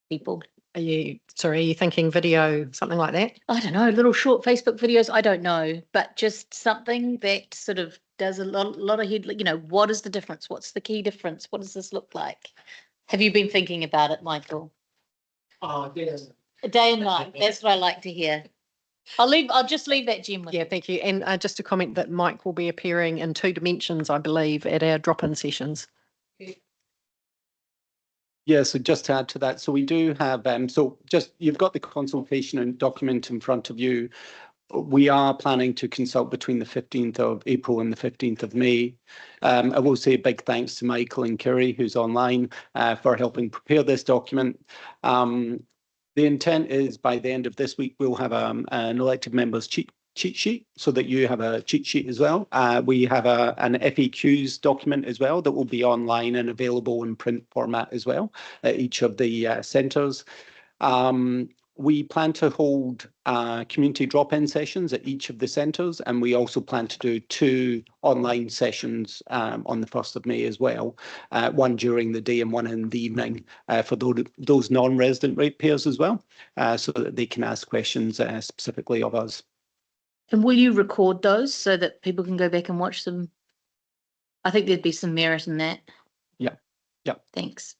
people. Are you thinking video, something like that? I don't know, little short Facebook videos, I don't know, but just something that sort of does a lot of head, what is the difference? What's the key difference? What does this look like? Have you been thinking about it, Michael? Oh, yes. Day and night, that's what I like to hear. I'll just leave that, Jim, with Yeah, thank you. And just to comment that Mike will be appearing in 2 dimensions, I believe, at our drop-in sessions. Yeah, so just to add to that, so we do have, you've got the consultation and document in front of you. We are planning to consult between the 15th of April and the 15th of May. I will say a big thanks to Michael and Kerry, who's online, for helping prepare this document. The intent is by the end of this week, we'll have an elected members cheat sheet so that you have a cheat sheet as well. We have an FAQs document as well that will be online and available in print format as well at each of the centres. We plan to hold community drop-in sessions at each of the centres, and we also plan to do 2 online sessions on the 1st of May as well, one during the day and one in the evening for those non-resident ratepayers as well, so that they can ask questions specifically of us. And will you record those so that people can go back and watch them? I think there'd be some merit in that. Yeah. Thanks.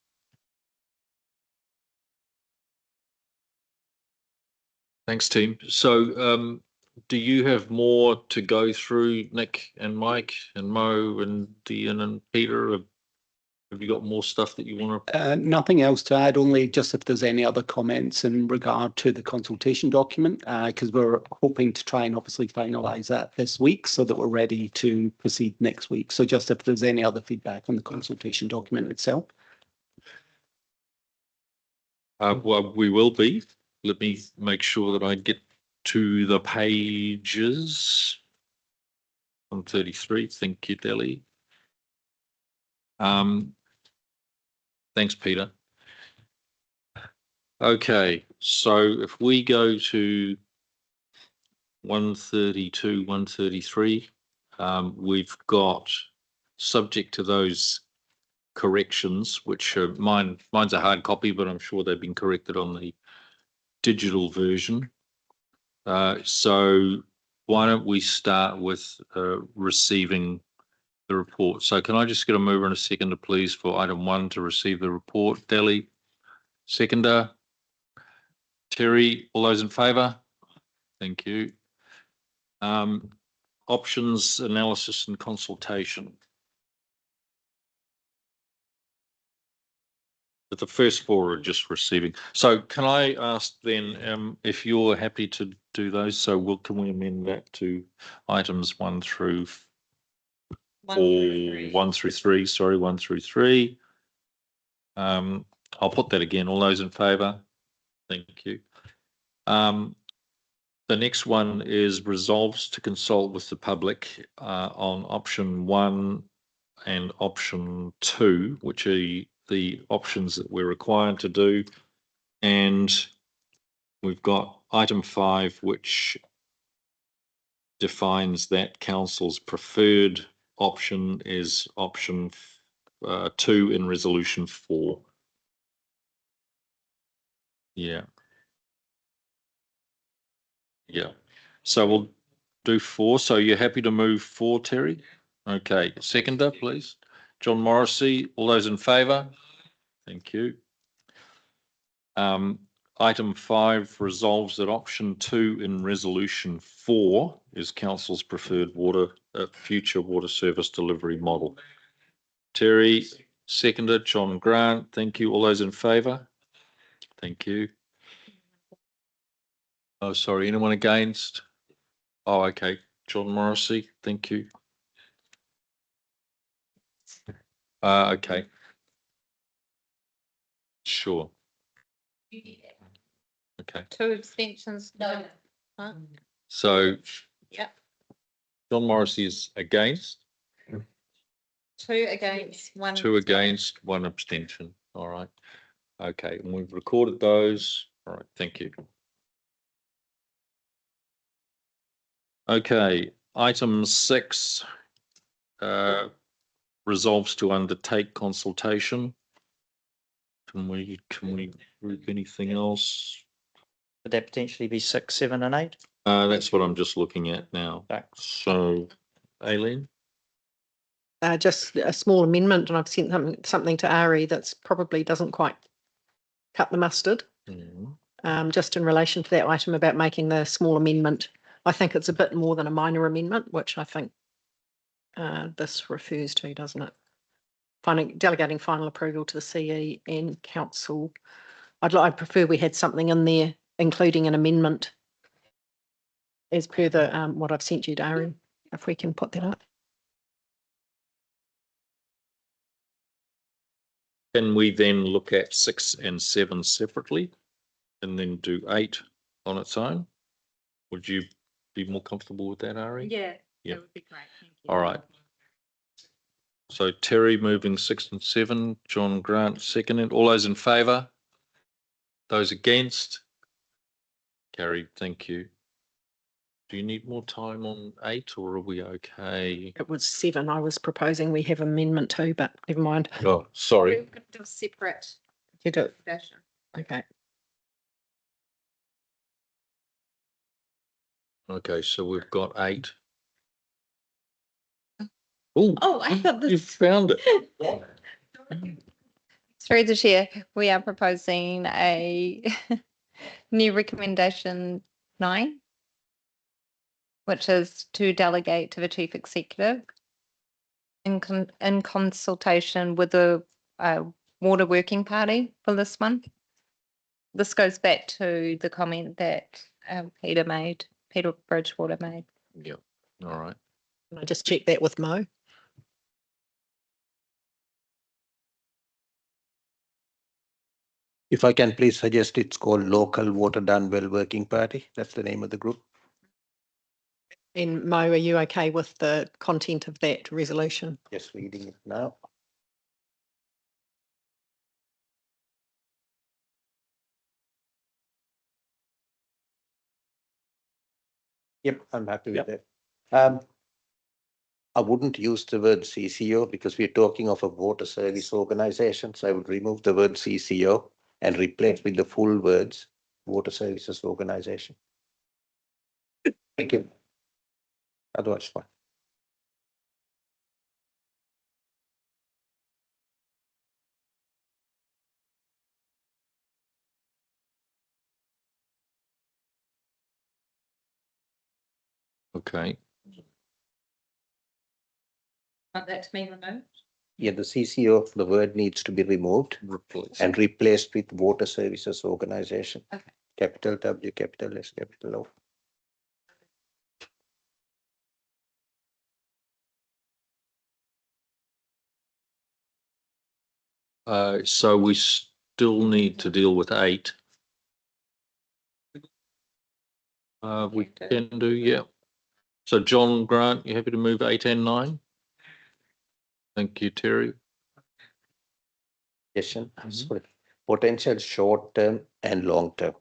Thanks, team. So do you have more to go through, Nick and Mike and Mo and Dean and Peter? Have you got more stuff that you want to? Nothing else to add, only just if there's any other comments in regard to the consultation document, because we're hoping to try and obviously finalise that this week so that we're ready to proceed next week. So just if there's any other feedback on the consultation document itself. Well, we will be. Let me make sure that I get to the pages. 133. Thank you, Delhi. Thanks, Peter. Okay, so if we go to 132, 133, we've got, subject to those corrections, which are mine's a hard copy, but I'm sure they've been corrected on the digital version. So why don't we start with receiving the report? So can I just get a mover and a seconder, please, for item 1 to receive the report? Delhi, seconder. Terry, all those in favour? Thank you. Options, analysis and consultation. But the first 4 are just receiving. So can I ask then if you're happy to do those? So can we amend that to items 1 through 1 through 3? Sorry, 1 through 3. I'll put that again. All those in favour? Thank you. The next one is resolves to consult with the public on option 1 and option 2, which are the options that we're required to do. And we've got item 5, which defines that council's preferred option is option 2 in resolution 4. Yeah. Yeah. So we'll do 4. So you're happy to move 4, Terry? Okay. Seconder, please. John Morrissey. All those in favour? Thank you. Item 5 resolves that option 2 in resolution 4 is council's preferred future water service delivery model. Terry, seconder. John Grant. Thank you. All those in favour? Thank you. Oh, sorry. Anyone against? Oh, okay. John Morrissey. Thank you. Okay. Sure. Okay. 2 abstentions. No. So Yep. John Morrissey is against. 2 against, 1. 2 against, 1 abstention. All right. Okay. And we've recorded those. All right. Thank you. Okay. Item 6 resolves to undertake consultation. Can we group anything else? Could that potentially be 6, 7 and 8? That's what I'm just looking at now. So, Aileen? Just a small amendment, and I've sent something to Ari that's probably doesn't quite cut the mustard. Just in relation to that item about making the small amendment, I think it's a bit more than a minor amendment, which I think this refers to, doesn't it? Delegating final approval to the CE and council. I'd prefer we had something in there, including an amendment, as per the what I've sent you, Darren. If we can put that up. Can we then look at 6 and 7 separately and then do 8 on its own? Would you be more comfortable with that, Ari? Yeah, Yeah. that would be great. Thank you. All right. So Terry moving 6 and 7, John Grant seconded. All those in favour? Those against? Carried. Thank you. Do you need more time on 8 or are we okay? It was 7. I was proposing we have amendment 2, but never mind. Oh, sorry. We're going to do a separate You do it. version. Okay. Okay, so we've got 8. Oh, I got You this. found it. Through the chair, we are proposing a new recommendation 9, which is to delegate to the chief executive in consultation with the water working party for this one. This goes back to the comment that Peter Bridgewater made. Yeah. All right. Can I just check that with Mo? If I can please suggest, it's called Local Water Done Well Working Party. That's the name of the group. And Mo, are you okay with the content of that resolution? Just reading it now. Yep, I'm happy with that. I wouldn't use the word CCO because we're talking of a water service organization. So I would remove the word CCO and replace with the full words water services organization. Thank you. Otherwise, fine. Okay. Want that to be removed? Yeah, the CCO, the word needs to be removed and replaced with water services organization. Okay. Capital W, capital S, capital O. So we still need to deal with 8. We can do, yeah. So John Grant, you happy to move 8 and 9? Thank you, Terry. Question. Sorry. Potential short term and long term.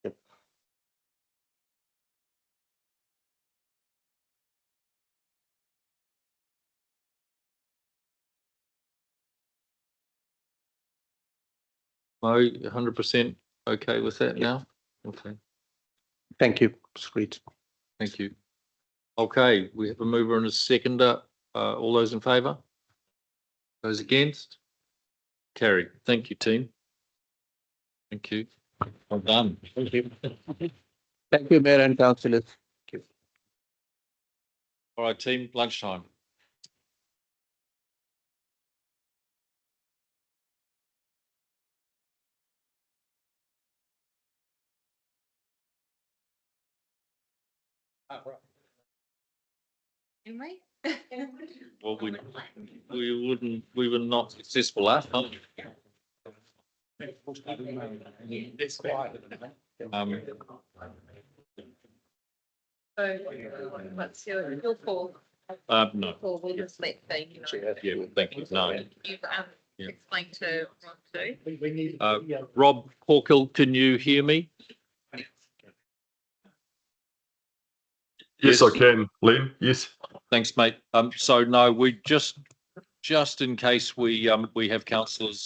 Yep. Mo, 100% okay with that now? Okay, Thank you. Sweet. thank you. Okay, we have a mover and a seconder. All those in favour? Those against? Carried. Thank you, team. Thank you. Well done. Thank you. Thank you, Mayor and Councillors. All right, team, lunchtime. Anyway. Well, we were not successful last time. So what's your call? No. Call will just let the, Yeah, thank you. No. you've explained to Rob too. Rob Hawkill, can you hear me? Yes, I can, Liam. Yes. Thanks, mate. So no, we just in case we have councillors